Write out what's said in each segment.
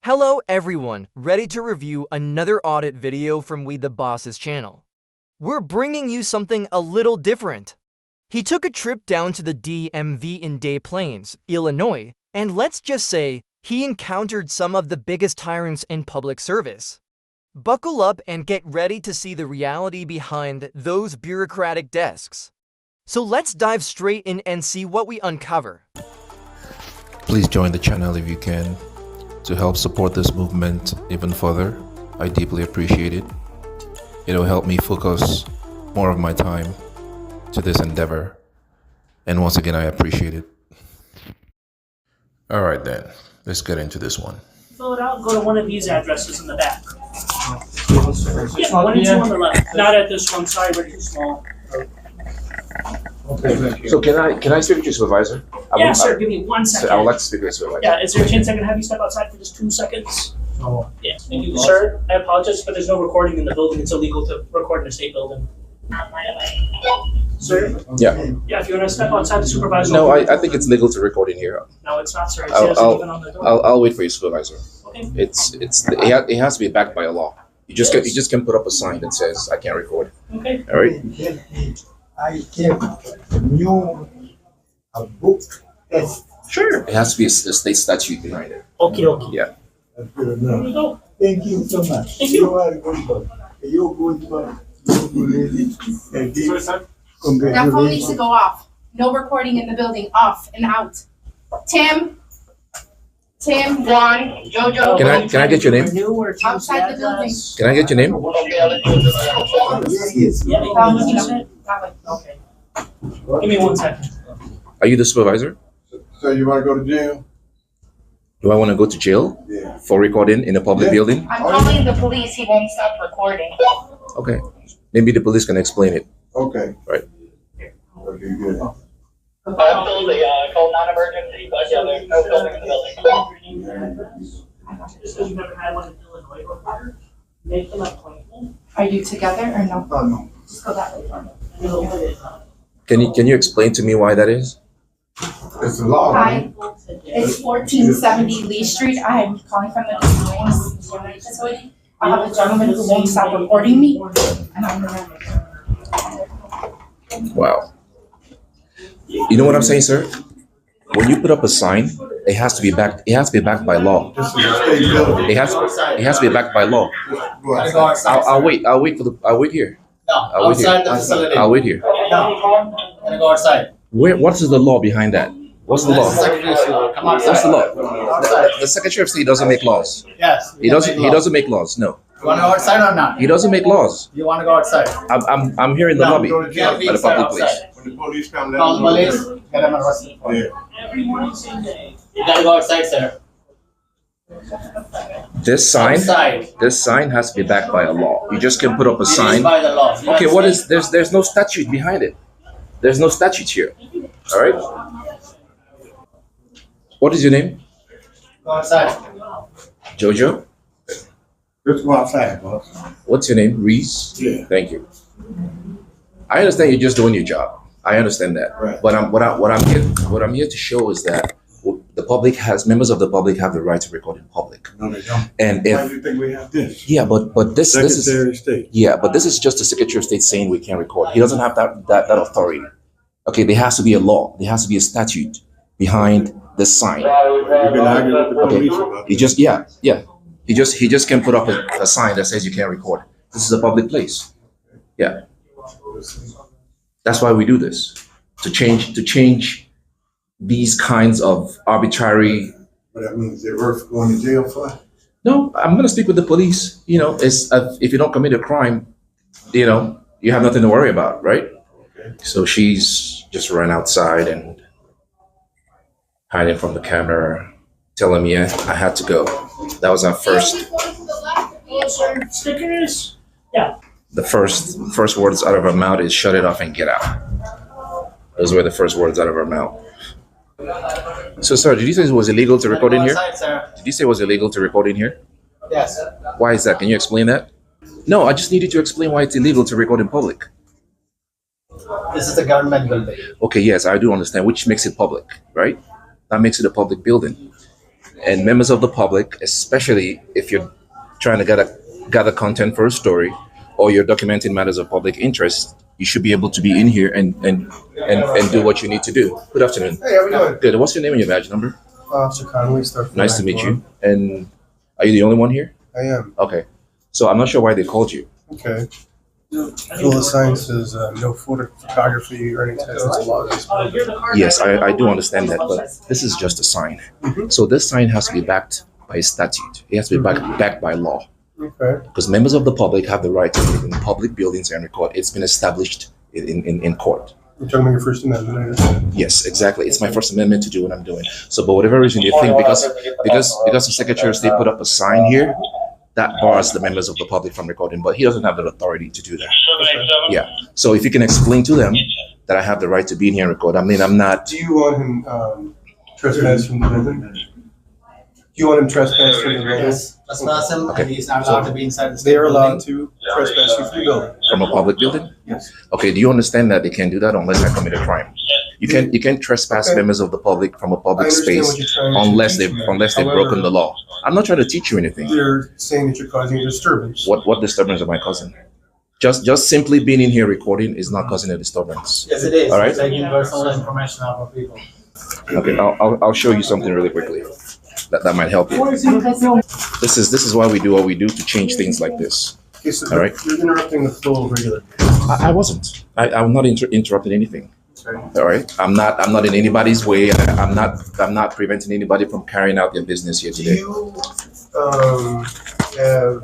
Hello everyone, ready to review another audit video from We the Boss's channel. We're bringing you something a little different. He took a trip down to the DMV in Des Plaines, Illinois, and let's just say, he encountered some of the biggest tyrants in public service. Buckle up and get ready to see the reality behind those bureaucratic desks. So let's dive straight in and see what we uncover. Please join the channel if you can to help support this movement even further. I deeply appreciate it. It will help me focus more of my time to this endeavor. And once again, I appreciate it. All right then, let's get into this one. Fill it out, go to one of these addresses in the back. Yeah, one and two on the left. Not at this one, sorry, we're too small. Okay. So can I speak to your supervisor? Yeah, sir, give me 1 second. I would like to speak to your supervisor. Yeah, is there a chance I can have you step outside for just 2 seconds? No. Yeah, thank you, sir. I apologize, but there's no recording in the building. It's illegal to record in a state building. Sir? Yeah. Yeah, if you want to step outside the supervisor. No, I think it's legal to record in here. No, it's not, sir. It says even on the door. I'll wait for your supervisor. Okay. It has to be backed by a law. You just can put up a sign that says I can't record. Okay. All right. I have a book test. Sure. It has to be a state statute behind it. Okay, okay. Yeah. That's good There enough. you go. Thank you so much. Thank you. You are a good boy. You're good boy. You're good lady. And this, That phone needs to congratulations. go off. No recording in the building. Off and out. Tim, Juan, Jojo. Can I get your name? New or change Outside the building. address? Can I get your name? Yes. Yeah, That way. okay. Give me 1 second. Are you the supervisor? So you want to go to jail? Do I want to go to jail Yeah. for recording in a public Yeah. building? I'm calling the police. He won't stop recording. Okay. Maybe the police can explain it. Okay. Right. Okay, good. Absolutely, call non-emergency, but yeah, there's no building in the building. Just because you've never had one in Illinois before, make an appointment. Are you together or no? Oh, no. Just go that way for me. And it'll put it. Can you explain to me why that is? It's a law. Hi, it's 1470 Lee Street. I'm calling from the Des Plaines facility. I have a gentleman who won't stop recording me, and I'm gonna. Wow. You know what I'm saying, sir? When you put up a sign, it has to be backed. It has to be backed by law. This is a state building. It has to be backed by law. Go outside. I'll wait. I'll wait here. No, I'll wait here. outside the facility. I'll wait here. No, gonna go outside. What is the law behind that? What's the law? Secretary of State, come outside. What's the law? Outside. The Secretary of State doesn't make laws. Yes. He doesn't make laws. No. You wanna go outside or not? He doesn't make laws. You wanna go outside? I'm here in the No, lobby Go to jail. at a public place. When the police come, let Call them the know. police, get them arrested. Yeah. Every morning, same day. You gotta go outside, sir. This sign Outside. has to be backed by a law. You just can put up a It is sign. by the law. You Okay, what is understand? there's no statute behind it. There's no statute here. All right. What is your name? Go outside. Jojo. Just go outside, boss. What's your name? Reese. Yeah. Thank you. I understand you're just doing your job. I understand that. Right. But what I'm here to show is that members of the public have the right to record in public. No, they don't. And Why if do you think we have this? yeah, but this is Secretary of State. yeah, but this is just the Secretary of State saying we can't record. He doesn't have that authority. Okay, there has to be a law. There has to be a statute behind the sign. We've been arguing with the Okay. police about He this. just He just can put up a sign that says you can't record. This is a public place. Yeah. That's why we do this. To change these kinds of arbitrary. But that means they're worth going to jail for. No, I'm gonna speak with the police. You know, it's if you don't commit a crime, you know, you have nothing to worry about, right? Okay. So she's just ran outside and hiding from the camera, telling me I had to go. That was our first. Stickers? The first words out of her mouth is "shut it off and get out." Those were the first words out of her mouth. So, sir, did you say it was illegal to record in here? Outside, sir. Did you say it was illegal to record in here? Yes. Why is that? Can you explain that? No, I just needed to explain why it's illegal to record in public. This is a government building. Okay, yes, I do understand, which makes it public, right? That makes it a public building. And members of the public, especially if you're trying to gather content for a story or you're documenting matters of public interest, you should be able to be in here and do what you need to do. Good afternoon. Hey, how we doing? Good. What's your name and your badge number? Officer Conway, start from Nice to the meet back you. And are you the only one here? door. I am. Okay. So I'm not sure why they called you. Okay. Full of sign says no photography or any type of law. Yes, I do understand that, but this is just a sign. So this sign has to be backed by statute. It has to be backed by law. Okay. Because members of the public have the right to live in public buildings and record. It's been established in court. You're talking about your First Amendment, I understand. Yes, exactly. It's my First Amendment to do what I'm doing. So, but whatever reason you think, because the Secretary of State put up a sign here, that bars the members of the public from recording, but he doesn't have the authority to do that. Yeah. So if you can explain to them that I have the right to be in here and record. I mean, I'm not. Do you want him trespass from the building? Do you want him trespass from the building? Yes, trespass him, Okay. and he's not allowed to be inside the. They are allowed to trespass you from the building. From a public building? Yes. Okay, do you understand that they can't do that unless I commit a crime? You can't trespass Okay. members of the public from a I public understand space what you're trying to unless teach they've me. broken the law. I'm not trying to teach you anything. They're saying that you're causing a disturbance. What disturbance am I causing? Just simply being in here recording is not causing a disturbance. Yes, it is. All right. Taking personal information out of people. Okay, I'll show you something really quickly that might help you. This is why we do what we do to change things like this. Okay, so All right. you're interrupting the flow of regular. I wasn't. I'm not interrupting anything. Okay. All right. I'm not in anybody's way. I'm not preventing anybody from carrying out their business here Do today. you have?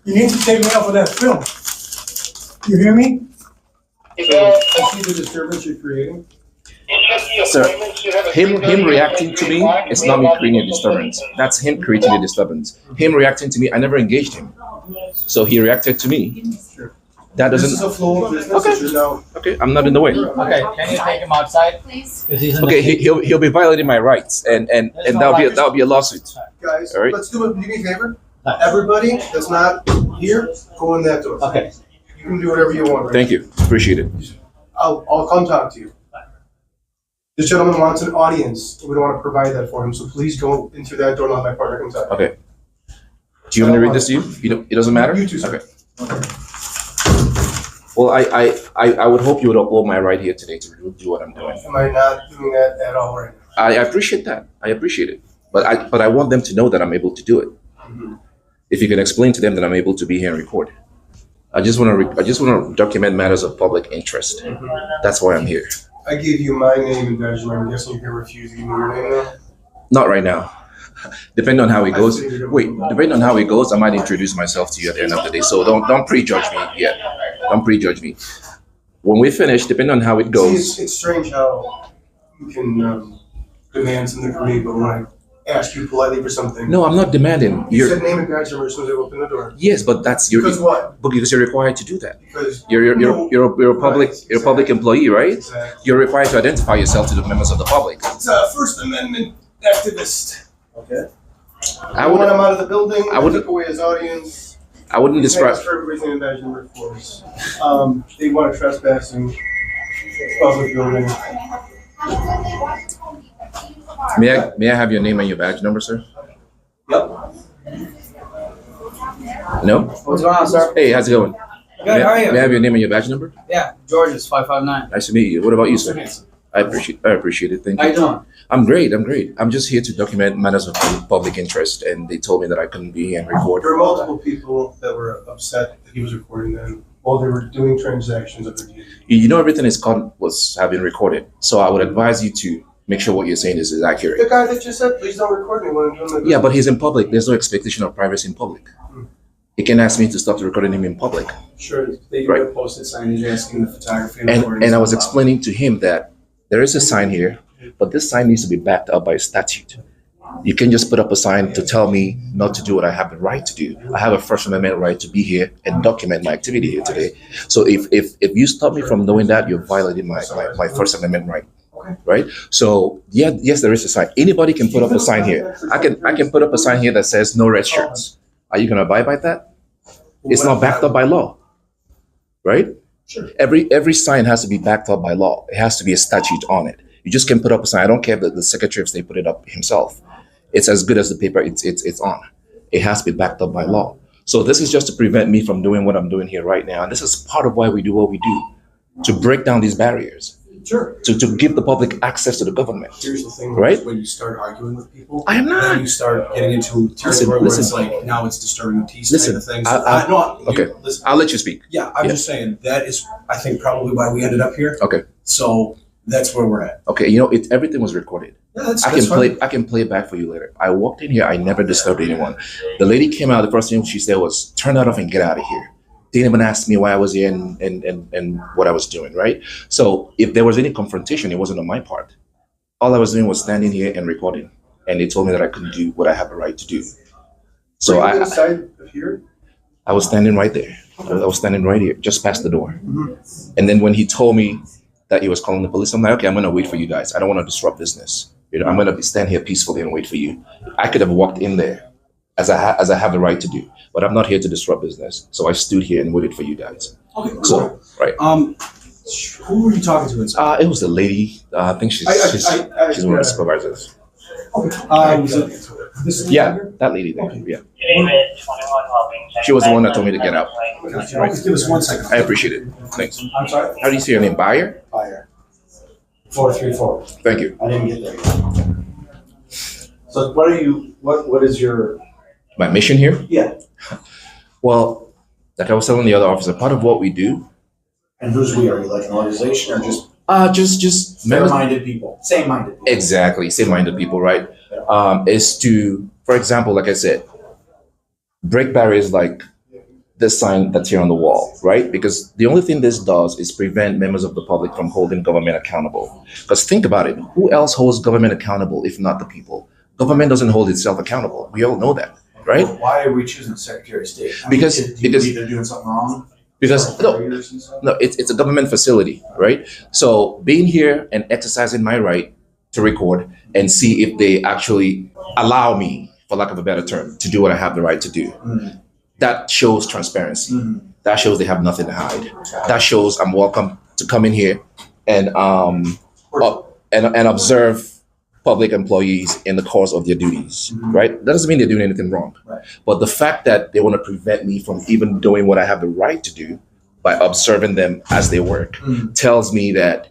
You need to take me off of that film. You hear me? I see the disturbance you're creating. Sir, him reacting to me is not me creating a disturbance. That's him creating a disturbance. Him reacting to me, I never engaged him. So he reacted to me. Sure. That This is doesn't. a flow of business. Okay. that you're now. Okay, I'm not in the way. Okay, can you take him outside? Please. Because he's in the. Okay, he'll be violating my rights, and that'll be a lawsuit. Guys, All right. let's do me a favor. Everybody that's not here, go in that door. Okay. You can do whatever you want. Right? Thank you, appreciate it. I'll come talk to you. This gentleman wants an audience. We don't want to provide that for him, so please go into that door and let my partner come talk. Okay. Do you want me to read this to you? It doesn't matter. You too, sir. Okay. Well, I would hope you would uphold my right here today to do what I'm doing. Am I not doing that at all right now? I appreciate that. I appreciate it. But I want them to know that I'm able to do it. If you can explain to them that I'm able to be here and record. I just want to document matters of public interest. That's why I'm here. I gave you my name and badge number. I'm guessing you're going to refuse to give me your name now? Not right now. Depending on how it goes. Wait, depending on how it goes, I might introduce myself to you at the end of the day. So don't prejudge me yet. Don't prejudge me. When we finish, depending on how it See, goes. it's strange how you can demand something from me, but when I ask you politely for something, No, I'm not demanding. you said name and badge number as soon as I open the door. Yes, but that's your. Because what? Because you're required to do that. Because You're a public employee, right? Exactly. You're required to identify yourself to the members of the public. It's a First Amendment activist. Okay. I want would him out of the building. I wouldn't- Took away his audience. I wouldn't describe. Thanks for everybody's name and badge number for us. They want to trespass in public building. May I have your name and your badge number, sir? Yep. No? What's going on, sir? Hey, how's it going? Good, how are May I you? have your name and your badge number? Yeah, George is 559. Nice to meet you. What about you, sir? I appreciate it. Thank How you you. doing? I'm great. I'm just here to document matters of public interest, and they told me that I couldn't be here and record. There were multiple people that were upset that he was recording them while they were doing transactions of the DMV. You know everything is have been recorded, so I would advise you to make sure what you're saying is accurate. The guy that just said, please don't record me when I'm doing my Yeah, but he's in public. There's no expectation of privacy in public. He can ask me to stop recording him in public. Sure, they Right. have posted signage asking the photography And I was explaining to him that there is a sign here, but this sign needs to be backed up by statute. You can just put up a sign to tell me not to do what I have the right to do. I have a First Amendment right to be here and document my activity here today. So if you stop me from doing that, you're violating my First Amendment right. Right? So yes, there is a sign. Anybody can put up a sign here. I can put up a sign here that says no red shirts. Are you gonna abide by that? It's not backed up by law. Right? Sure. Every sign has to be backed up by law. It has to be a statute on it. You just can put up a sign. I don't care if the Secretary of State put it up himself. It's as good as the paper it's on. It has to be backed up by law. So this is just to prevent me from doing what I'm doing here right now. And this is part of why we do what we do, to break down these barriers. Sure. To give the public access to the government. Here's the thing, right? When you start arguing with people, I am not. Then you start getting into territory where it's like, now it's disturbing the peace kind of thing. So okay, I'll let you speak. Yeah, I'm just saying, that is, I think, probably why we ended up here. Okay. So that's where we're at. Okay, everything was recorded. Yeah, that's I can play it back for you later. I walked in here, I never disturbed anyone. The lady came out, the first thing she said was, turn that off and get out of here. They didn't even ask me why I was here and what I was doing, right? So if there was any confrontation, it wasn't on my part. All I was doing was standing here and recording. And they told me that I couldn't do what I have a right to do. So I was standing right there. I was standing right here, just past the door. Mm-hmm. And then when he told me that he was calling the police, I'm like, okay, I'm gonna wait for you guys. I don't wanna disrupt business. I'm gonna stand here peacefully and wait for you. I could have walked in there as I have the right to do, but I'm not here to disrupt business. So I stood here and waited for you guys. Okay, cool. So, right. Who were you talking to inside? It was the lady. I think she's one of the supervisors. This Yeah, that lady there. Yeah. She was the one that told me to get out. Right. Give us 1 second. I appreciate it. Thanks. I'm sorry? How do you say your name? Bayer? Fire. 434. Thank you. I didn't get there. So what is your... My mission here? Yeah. Well, like I was telling the other officer, part of what we do. And who's we? Are you like an organization or just fair-minded people? Same-minded people. Exactly. Same-minded people, right? Is to, for example, like I said, break barriers like this sign that's here on the wall, right? Because the only thing this does is prevent members of the public from holding government accountable. Because think about it, who else holds government accountable if not the people? Government doesn't hold itself accountable. We all know that, right? Well, why are we choosing the Secretary of State? Because they're doing something wrong? Because no, it's a government facility, right? So being here and exercising my right to record and see if they actually allow me, for lack of a better term, to do what I have the right to do. Mm-hmm. That shows transparency. Mm-hmm. That shows they have nothing to hide. That shows I'm welcome to come in here and observe public employees in the course of their duties, mm-hmm. right? That doesn't mean they're doing anything wrong. Right. But the fact that they want to prevent me from even doing what I have the right to do by observing them as they work tells me that,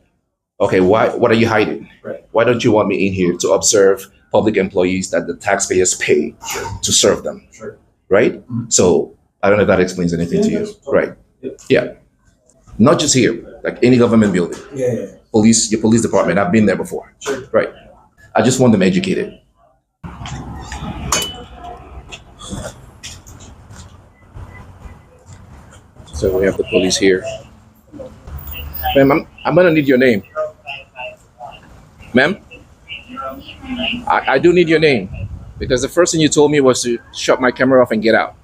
okay, what are you hiding? Right. Why don't you want me in here to observe public employees that the taxpayers pay to serve them? Sure. Right? Mm-hmm. So I don't know if that explains anything to you. Totally. Right. Yep. Yeah. Not just here, like any government building. Yeah. Police, your police department, I've been there before. Sure. Right. I just want them educated. So we have the police here. Ma'am, I'm gonna need your name. Ma'am? I do need your name because the first thing you told me was to shut my camera off and get out.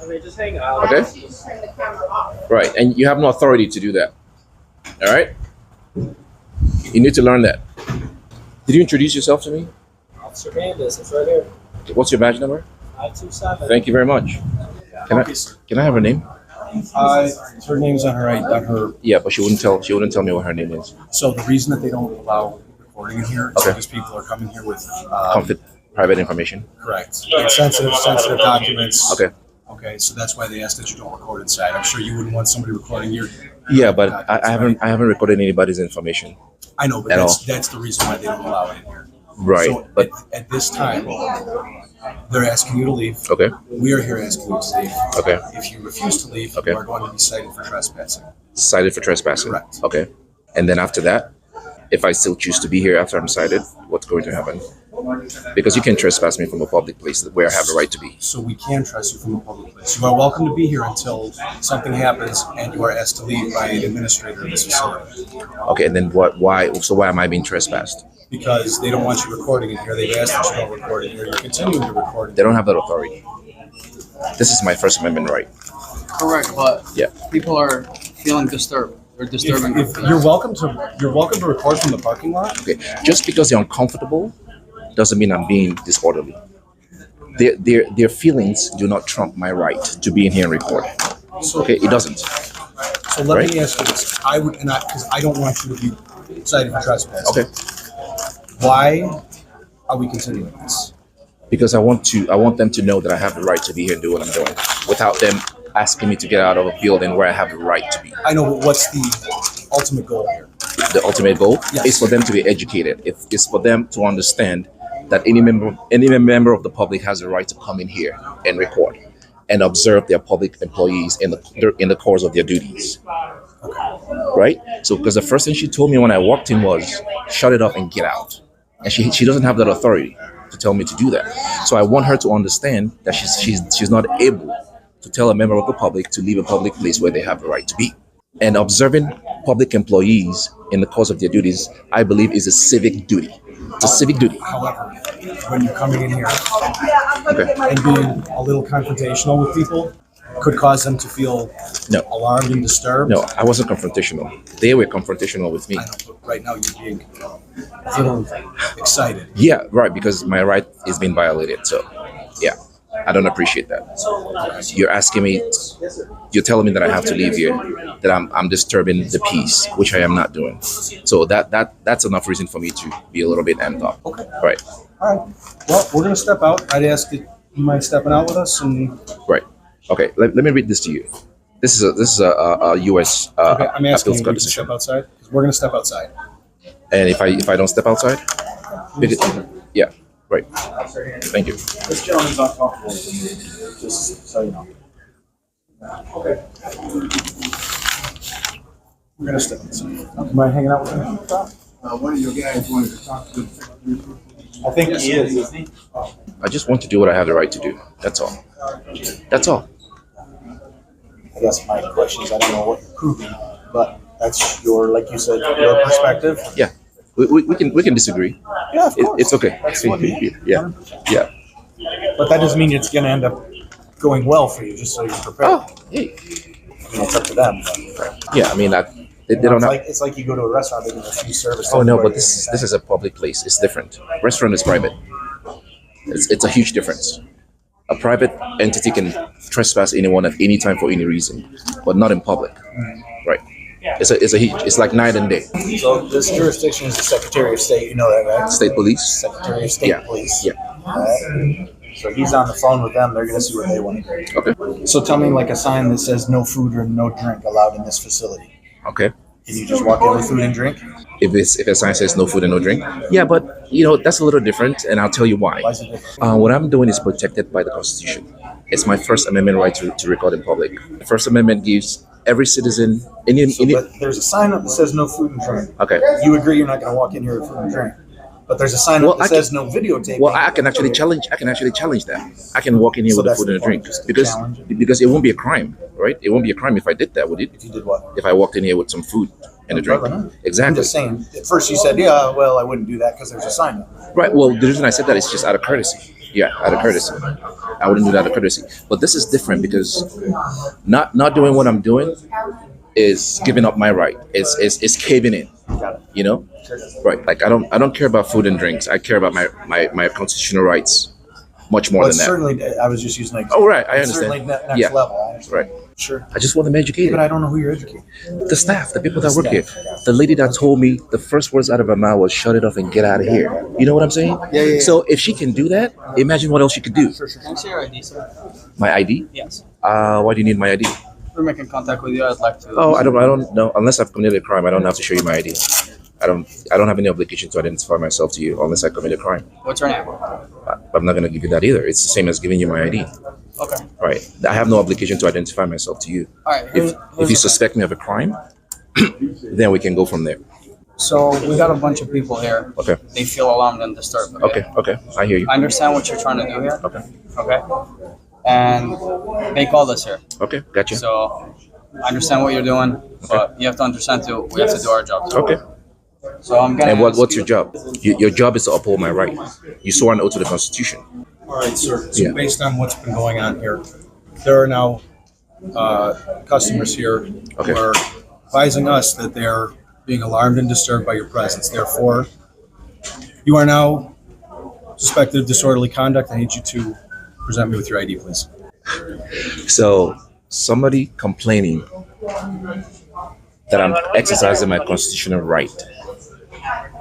Okay, just hang out. Okay? Turn the camera off. Right, and you have no authority to do that. All right? You need to learn that. Did you introduce yourself to me? Officer Candace, it's right here. What's your badge number? 527. Thank you very much. Can I have her name? Her name's on her. Yeah, but she wouldn't tell me what her name is. So the reason that they don't allow recording in here is because people are coming here with private information. Correct. And sensitive documents. Okay. Okay, so that's why they ask that you don't record inside. I'm sure you wouldn't want somebody recording your. Yeah, but I haven't recorded anybody's information. I know, but that's the reason why they don't allow it in here. Right. So but at this time, they're asking you to leave. Okay. We are here asking you to leave. Okay. If you refuse to leave, you are going to be cited for trespassing. Cited for trespassing. Correct. Okay. And then after that, if I still choose to be here after I'm cited, what's going to happen? Because you can trespass me from a public place where I have the right to be. So we can trespass you from a public place. You are welcome to be here until something happens and you are asked to leave by an administrator of this facility. Okay, and then why am I being trespassed? Because they don't want you recording in here. They've asked that you don't record in here. You're continuing to record. They don't have that authority. This is my First Amendment right. Correct, but yeah, people are feeling disturbed. They're disturbing. If you're welcome to record from the parking lot. Okay, just because they're uncomfortable doesn't mean I'm being disorderly. Their feelings do not trump my right to be in here and record. Okay, it doesn't. So let me ask you this. Because I don't want you to be cited for trespass. Okay. Why are we continuing this? Because I want them to know that I have the right to be here and do what I'm doing without them asking me to get out of a building where I have the right to be. I know, but what's the ultimate goal here? The ultimate goal Yes. is for them to be educated. It's for them to understand that any member of the public has the right to come in here and report and observe their public employees in the course of their duties. Right? So, because the first thing she told me when I walked in was, shut it up and get out. And she doesn't have that authority to tell me to do that. So I want her to understand that she's not able to tell a member of the public to leave a public place where they have the right to be. And observing public employees in the course of their duties, I believe, is a civic duty. It's a civic duty. However, when you're coming in here Okay. and being a little confrontational with people, could cause them to feel No. alarmed and disturbed. No, I wasn't confrontational. They were confrontational with me. I know, but right now you're being a little excited. Yeah, right, because my right is being violated. So, yeah, I don't appreciate that. You're asking me, you're telling me that I have to leave here, that I'm disturbing the peace, which I am not doing. So that's enough reason for me to be a little bit amped up. Okay. Right, All right. Well, we're gonna step out. I'd ask that you mind stepping out with us and. right. Okay, let me read this to you. This is a U.S. Okay, I'm asking appeals you court to decision. step outside. 'Cause we're gonna step outside. And if I don't step outside, yeah, right. Thank you. This gentleman's uncomfortable, just so you know. Okay. We're gonna step outside. You mind hanging out with me? One of your guys wanted to talk to. I think he is, isn't he? I just want to do what I have the right to do. That's all. That's all. I guess my question is, I don't know what you're proving, but that's your, like you said, your perspective. Yeah, we can disagree. Yeah, of course. It's okay. That's what Yeah, yeah. But that doesn't mean it's gonna end up going well for you, just so you're prepared. Oh, hey. I mean, it's up to them. But, Yeah, I mean, they don't have. it's like you go to a restaurant, they give you a free service. Oh no, but this is a public place. It's different. Restaurant is private. It's a huge difference. A private entity can trespass anyone at any time for any reason, but not in public. Right. It's like night and day. So this jurisdiction is the Secretary of State. You know that, right? State police. Secretary of State Yeah. Police. Yeah. Right? So he's on the phone with them. They're gonna see what they want to do. Okay. So tell me, like a sign that says no food or no drink allowed in this facility. Okay. Can you just walk in with food and drink? If a sign says no food and no drink, yeah, but that's a little different, and I'll tell you why. Why is it different? What I'm doing is protected by the Constitution. It's my First Amendment right to record in public. The First Amendment gives every citizen But there's a sign up that says no food and drink. Okay. You agree you're not going to walk in here with food and drink. But there's a sign up that says no videotaping. Well, I can actually challenge that. I can walk in here So with a that's food the and a drink point, just to because challenge it? because it won't be a crime, right? It won't be a crime if I did that, would it? If you did what? If I walked in here with some food and a drink. Probably not. I'm Exactly. just saying. At first you said, yeah, well, I wouldn't do that because there's a sign up. Right. Well, the reason I said that is just out of courtesy. Yeah, out of courtesy. I wouldn't do that out of courtesy. But this is different because not doing what I'm doing is giving up my right. It's caving in. You know? Right. Like I don't care about food and drinks. I care about my constitutional rights much more Well, than that. certainly, I was just using like. Oh, right. I It's understand. certainly next Yeah. level. I understand. Right. Sure. I just want them educated. But I don't know who you're educating. The staff, the people that work here. The lady that told me the first words out of her mouth was "shut it off and get out of here." You know what I'm saying? Yeah. So if she can do that, imagine what else she could do. Can I see your ID, sir? My ID? Yes. Why do you need my ID? We're making contact with you. I'd like to. Oh, I don't know. Unless I've committed a crime, I don't have to show you my ID. I don't have any obligation to identify myself to you unless I commit a crime. What's your name? I'm not going to give you that either. It's the same as giving you my ID. Okay. Right. I have no obligation to identify myself to you. All right. If you suspect me of a crime, then we can go from there. So we got a bunch of people here. Okay. They feel alarmed and disturbed. Okay. I hear you. I understand what you're trying to do here. Okay. Okay. And they called us here. Okay. Gotcha. So I understand what you're doing, but you have to understand too. We have to do our job. Too. Okay. So I'm gonna. And ask what's you- your job? Your job is to uphold my right. You swore an oath to the Constitution. All right, sir. So Yeah. based on what's been going on here, there are now customers here Okay. who are advising us that they're being alarmed and disturbed by your presence. Therefore, you are now suspected of disorderly conduct. I need you to present me with your ID, please. So somebody complaining that I'm exercising my constitutional right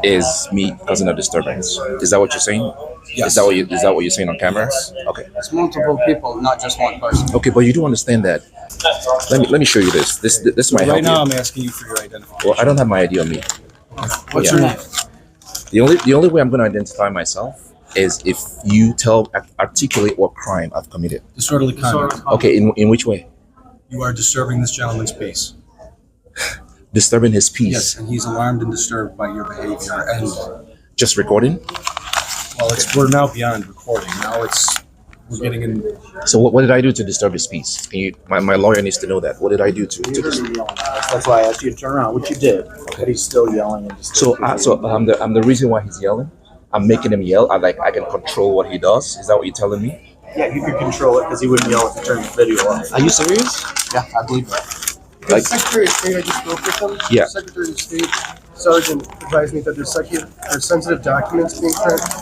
is me causing a disturbance. Is that what you're saying? Yes. Is that what you're saying on camera? Okay. It's multiple people, not just one person. Okay, but you do understand that. Let me show you this. This might help Right now, you. I'm asking you for your identification. Well, I don't have my ID on me. What's Yeah. your name? The only way I'm going to identify myself is if you articulate what crime I've committed. Disorderly conduct. Okay, in which way? You are disturbing this gentleman's peace. Disturbing his peace. Yes, and he's alarmed and disturbed by your behavior. And Just recording. well, we're now beyond recording. Now we're getting in. So what did I do to disturb his peace? My lawyer needs to know that. What did I do to disturb? That's why I asked you to turn around, which you did, but he's still yelling and So I'm the reason why he's yelling. I'm making him yell. I can control what he does. Is that what you're telling me? yeah, you could control it because he wouldn't yell if you turned the video off. Are you serious? Yeah, I believe that. The Secretary of State, I just spoke with him. Yeah. The Secretary of State Sergeant advised me that there's sensitive documents being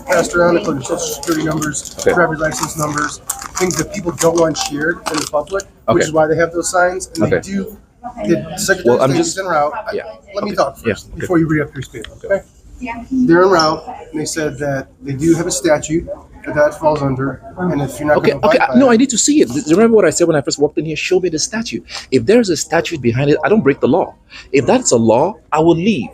passed around, including social security numbers, Okay. driver's license numbers, things that people don't want shared in the public, Okay. which is why they have those signs. And Okay. they do. The Secretary Well, of I'm State just- is en route. Yeah. Let me Okay. talk first Yeah. before you read up your speech. Okay. They're en route, and they said that they do have a statute that falls under, and if you're not Okay. going to abide by No, it, I need to see it. Remember what I said when I first walked in here? Show me the statute. If there's a statute behind it, I don't break the law. If that's a law, I will leave.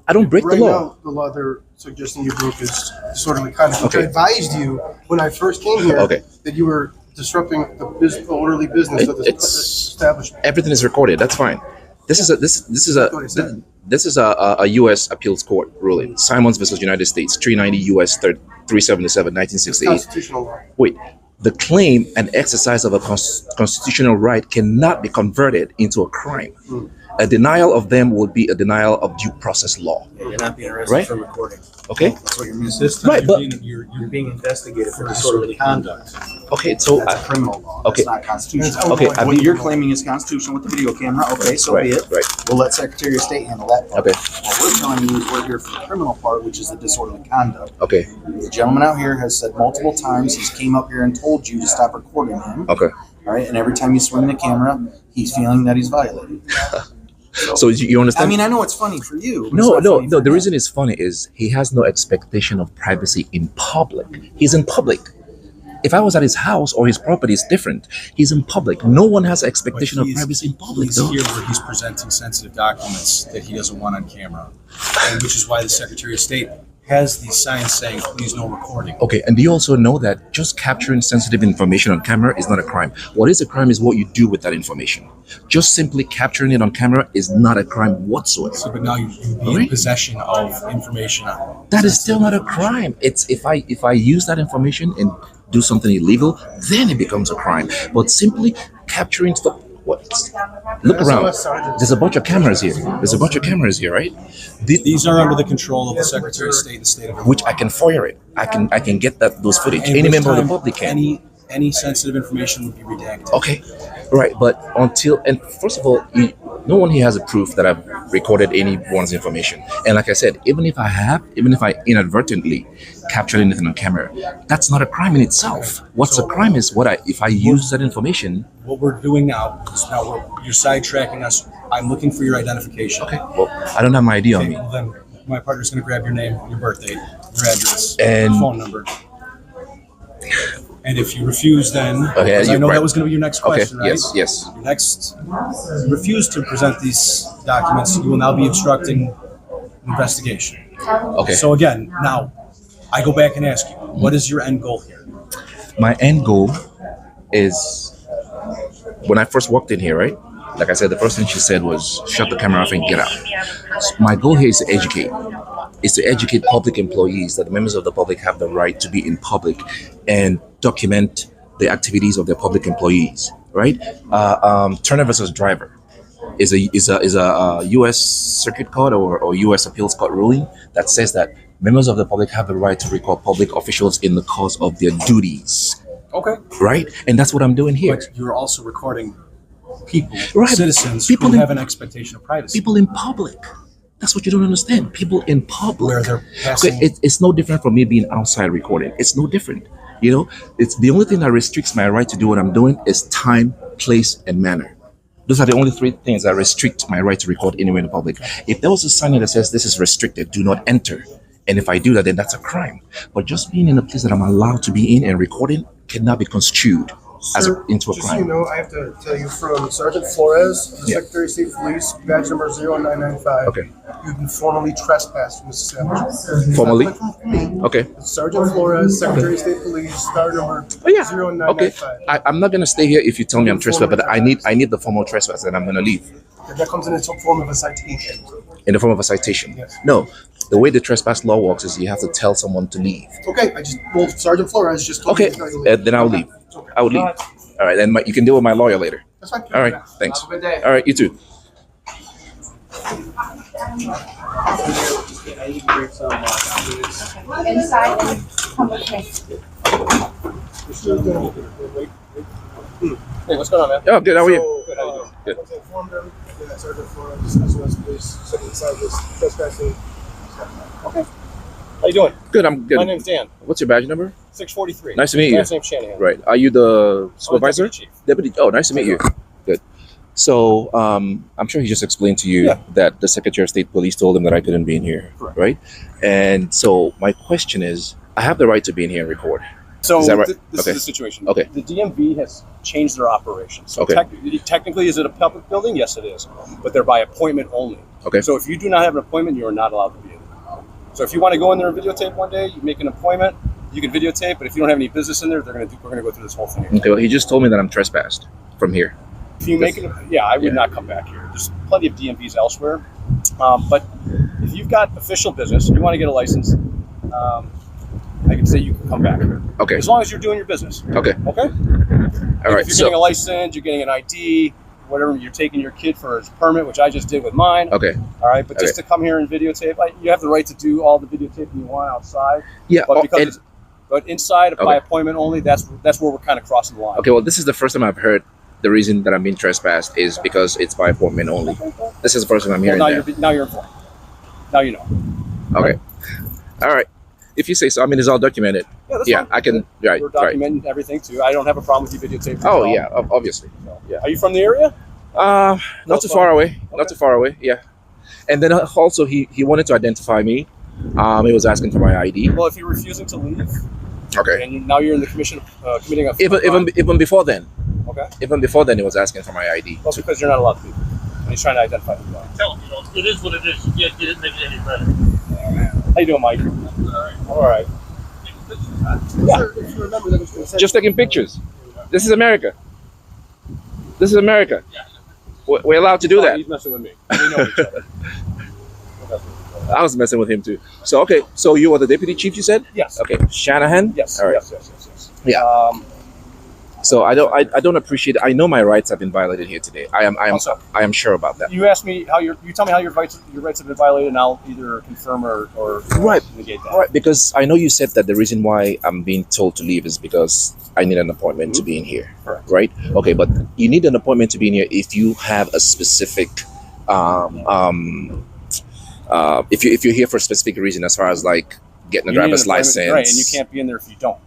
I don't break right the law. now, the law they're suggesting you broke is disorderly conduct, which I Okay. advised you when I first came here Okay. that you were disrupting the orderly business of this It's establishment. everything is recorded. That's fine. This is a U.S. appeals court ruling. Simons versus United States, 390 U.S. 377, It's 1968. constitutional law. Wait, the claim and exercise of a constitutional right cannot be converted into a crime. A denial of them would be a denial of due process law. Yeah, you're not being arrested Right. for recording. Okay? That's what you're missing. This time Right, but- you're You're being investigated for disorderly disorderly conduct. Okay, so That's a criminal law. okay. That's not constitutional. Okay, I What mean- you're claiming is constitutional with the video camera. Okay, so right, be it. right. We'll let Secretary of State handle that part. Okay. What we're telling you is we're here for the criminal part, which is the disorderly conduct. Okay, The gentleman out here has said multiple times he's came up here and told you to stop recording him. okay. All right, and every time you swing the camera, he's feeling that he's violated. So you understand? I mean, I know it's funny for you. but it's No, not no, funny no. for The him. reason it's funny is he has no expectation of privacy in public. He's in public. If I was at his house or his property, it's different. He's in public. No one has But expectation of privacy in public, He's though. here where he's presenting sensitive documents that he doesn't want on camera, and which is why the Secretary of State has these signs saying, "Please no recording." Okay, and do you also know that just capturing sensitive information on camera is not a crime? What is a crime is what you do with that information. Just simply capturing it on camera is not a crime whatsoever. So, but now you be in Right. possession of information. That is still not a crime. It's if I use that information and do something illegal, then it becomes a crime. But simply capturing stuff. What? Look around. There's a bunch of cameras here. There's a bunch of cameras here, right? These are under the control of the Secretary of State in the state of Illinois. Which I can FOIA it. I can get those footage. And Any which member of the time public can. Any sensitive information would be redacted. Okay, right. But first of all, no one here has a proof that I've recorded anyone's information. And like I said, even if I inadvertently captured anything on camera, that's not a crime in itself. What's a crime is if I use that information. What we're doing now is you're sidetracking us. I'm looking for your identification. Okay, well, I don't have my ID on Okay, me. well then my partner's going to grab your name, your birth date, your address, And- your phone number. And if you refuse, then Okay, because I you're know right. that was going to be your next Okay, question, right? yes. Your next, you refuse to present these documents, you will now be obstructing an investigation. Okay. So again, now I go back and ask you, what is your end goal here? My end goal is when I first walked in here, right? Like I said, the first thing she said was shut the camera off and get out. So my goal here is to educate. Is to educate public employees that the members of the public have the right to be in public and document the activities of their public employees, right? Turner versus Driver is a U.S. Circuit Court or U.S. Appeals Court ruling that says that members of the public have the right to record public officials in the course of their duties, Okay. right? And that's what I'm doing here. But you're also recording people, Right. citizens People who in- have an expectation of privacy. People in public. That's what you don't understand. People in public. Where they're passing. Okay, it's no different from me being outside recording. It's no different. It's the only thing that restricts my right to do what I'm doing is time, place, and manner. Those are the only three things that restrict my right to record anywhere in the public. If there was a sign that says this is restricted, do not enter, and if I do that, then that's a crime. But just being in a place that I'm allowed to be in and recording cannot be construed into a just crime. so you know, I have to tell you from Sergeant Flores, the Secretary of State Police, badge number 0995. Okay. You've been formally trespassed from this establishment. Formally? Not coming from me. Okay. It's Sergeant Flores, Secretary of State Police, star number Oh yeah. 0995. Okay. I'm not gonna stay here if you tell me I'm trespassed, but I need the formal trespass, and I'm gonna leave. That comes in the form of a citation. In the form of a citation. Yes. No. The way the trespass law works is you have to tell someone to leave. Okay, Sergeant Flores just told Okay. me to tell you to leave. Then I'll leave. I would leave. All right. Then you can deal with my lawyer later. That's fine. All right. Thanks. Have a good day. All right. You too. Inside and come with me. Hey, what's going on, man? Oh, good. How are you? Good, how you doing? Good. I informed them that Sergeant Flores, SOS Police, sitting inside this trespassing. Okay. How you doing? Good. I'm good. My name's Dan. What's your badge number? 643. Nice to meet you. Last name's Shanahan. Right. Are you the supervisor? Deputy chief. Deputy. Oh, nice to meet you. Good. So, I'm sure he just explained to you Yeah. that the Secretary of State Police told him that I couldn't be in here, Correct. right? And so, my question is, I have the right to be in here and record. So Is that right? this Okay. is the situation. Okay. The DMV has changed their operation. So Okay. technically, is it a public building? Yes, it is. But they're by appointment only. Okay. So if you do not have an appointment, you are not allowed to be in there. So if you want to go in there and videotape one day, you make an appointment, you can videotape. But if you don't have any business in there, we're going to go through this whole thing again. Okay. Well, he just told me that I'm trespassed from here. If you make it, I would not come back here. There's plenty of DMVs elsewhere. But if you've got official business, you want to get a license, I can say you can come back here. Okay. As long as you're doing your business. Okay. Okay? All right. If you're getting a license, you're getting an ID, whatever, you're taking your kid for his permit, which I just did with mine. Okay. All right. But just to come here and videotape, you have the right to do all the videotaping you want outside. Yeah. But but inside, by appointment only, that's where we're kind of crossing the line. Okay. Well, this is the first time I've heard the reason that I'm being trespassed is because it's by appointment only. This is the first time I'm hearing that. Now you're informed. Now you know. Okay. All right. If you say so, I mean, it's all documented. Yeah, that's Yeah, fine. I can. Right. We're Right. documenting everything too. I don't have a problem with you videotaping. Oh at all. yeah. Obviously. So, yeah. Are you from the area? Not too far away. Not too far away. Yeah. And then also he wanted to identify me. He was asking for my ID. Well, if you're refusing to leave, Okay. and now you're in the committing of Even before then. Okay. Even before then, he was asking for my ID. Well, because you're not allowed to be. And he's trying to identify you. Tell them, it is what it is. You can't get it, make it any better. How you doing, Mike? All right. Just taking pictures. This is America. This is America. We're allowed to do that. He's messing with me. We know each other. I was messing with him too. So okay. So you are the deputy chief, you said? Yes. Okay. Shanahan. Yes. All right. Yes. Yeah. So I don't appreciate. I know my rights have been violated here today. I am sure about that. You asked me you tell me how your rights have been violated, and I'll either confirm or Right. negate that. All right. Because I know you said that the reason why I'm being told to leave is because I need an appointment to be in here. Correct. Right. Okay. But you need an appointment to be in here if you have a specific if you're here for a specific reason, as far as like getting a You need driver's an appointment, license, right? And you can't be in there if you don't.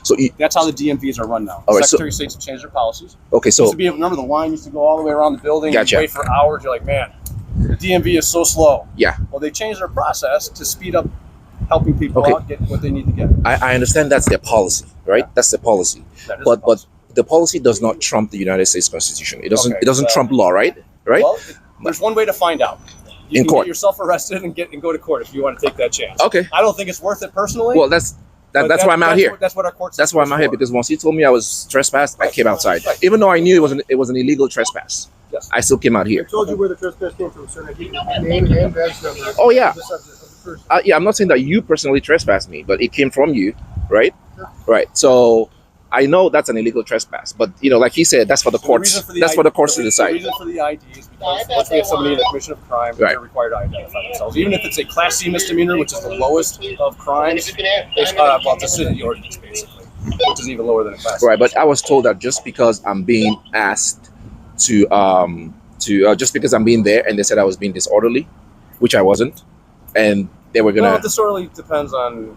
So That's how the DMVs are run now. All right, Secretary of State's have changed their policies. okay, Used so to be, remember the line used to go all the way around the building. Gotcha. You wait for hours. You're like, man, the DMV is so slow. yeah, Well, they changed their process to speed up helping people Okay. out get what they need to get. I understand that's their policy, right? Yeah. That's the policy, That is but the policy. the policy does not trump the United States Constitution. It doesn't. Okay, It doesn't so- trump law, right? Right? Well, there's one way to find out. You In can court. get yourself arrested and go to court if you want to take that chance. Okay. I don't think it's worth it personally. Well, that's but why I'm out here. That's what our court. That's why I'm out here, because once he told me I was trespassed, I came outside, Right. even though I knew it was an illegal trespass. Yes. I still came out I here. told you where the trespass came from, sir. I gave you the name and badge number. Oh, yeah. of the subject, of the person. Yeah, I'm not saying that you personally trespassed me, but it came from you, right? Right. So I know that's an illegal trespass, but like he said, that's for the So courts. That's for the courts to The decide. reason for the ID is because once we have somebody in the commission of crime, Right. they're required to identify themselves. Even if it's a Class C misdemeanor, which is the lowest of crimes, it's a city ordinance basically, which is even lower than a Class C. Right, but I was told that just because I'm being asked to just because I'm being there, and they said I was being disorderly, which I wasn't, and they were Well, gonna. disorderly depends on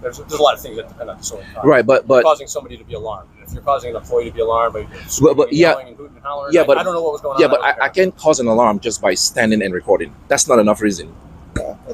There's a lot of things that depend on disorderly conduct. Right, but You're causing somebody to be alarmed. If you're causing an employee to be alarmed by screaming and yeah, yelling and hooting and hollering, yeah, but I don't know what was going on. Yeah, but I can't cause an alarm just by standing and recording. That's not enough reason.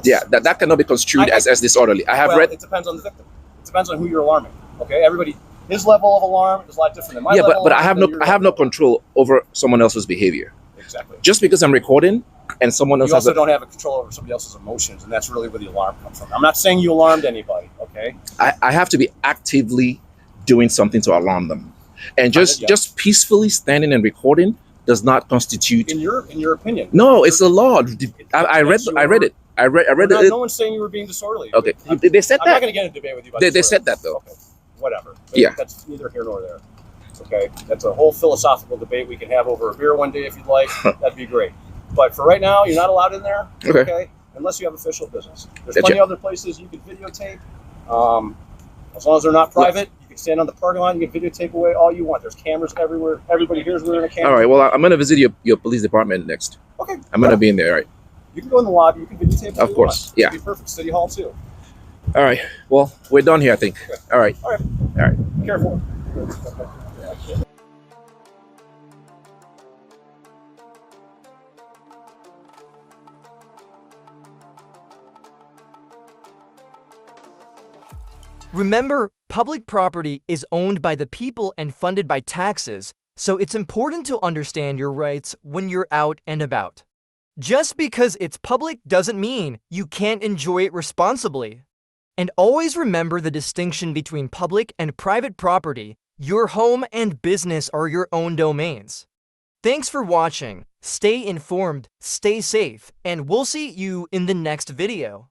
Yeah, that cannot be construed as disorderly. I have read. It depends on the victim. It depends on who you're alarming. Okay, everybody, his level of alarm is a lot different than my level. But I have no control over someone else's behavior. Exactly. Just because I'm recording and someone else you also don't have a control over somebody else's emotions, and that's really where the alarm comes from. I'm not saying you alarmed anybody. Okay. I have to be actively doing something to alarm them, and just peacefully standing and recording does not constitute. In your opinion. No, it's a law. I read it. I read it. No one's saying you were being disorderly. Okay, they said that. I'm not going to get in a debate with you about They said that though. Okay, whatever. Yeah. That's neither here nor there. Okay, that's a whole philosophical debate we can have over a beer one day if you'd like. That'd be great. But for right now, you're not allowed in there. Okay. Unless you have official business. There's plenty of other places you can videotape. As long as they're not private, you can stand on the parking lot. You can videotape away all you want. There's cameras everywhere. Everybody here's we're in a camera. All right. Well, I'm going to visit your police department next. Okay. I'm going to be in there. All right. You can go in the lobby. You can videotape. Of course. Yeah. It'd be perfect. City Hall too. All right. Well, we're done here, I think. Okay. All right. All right. All right. Be careful. Remember, public property is owned by the people and funded by taxes, so it's important to understand your rights when you're out and about. Just because it's public doesn't mean you can't enjoy it responsibly. And always remember the distinction between public and private property. Your home and business are your own domains. Thanks for watching. Stay informed, stay safe, and we'll see you in the next video.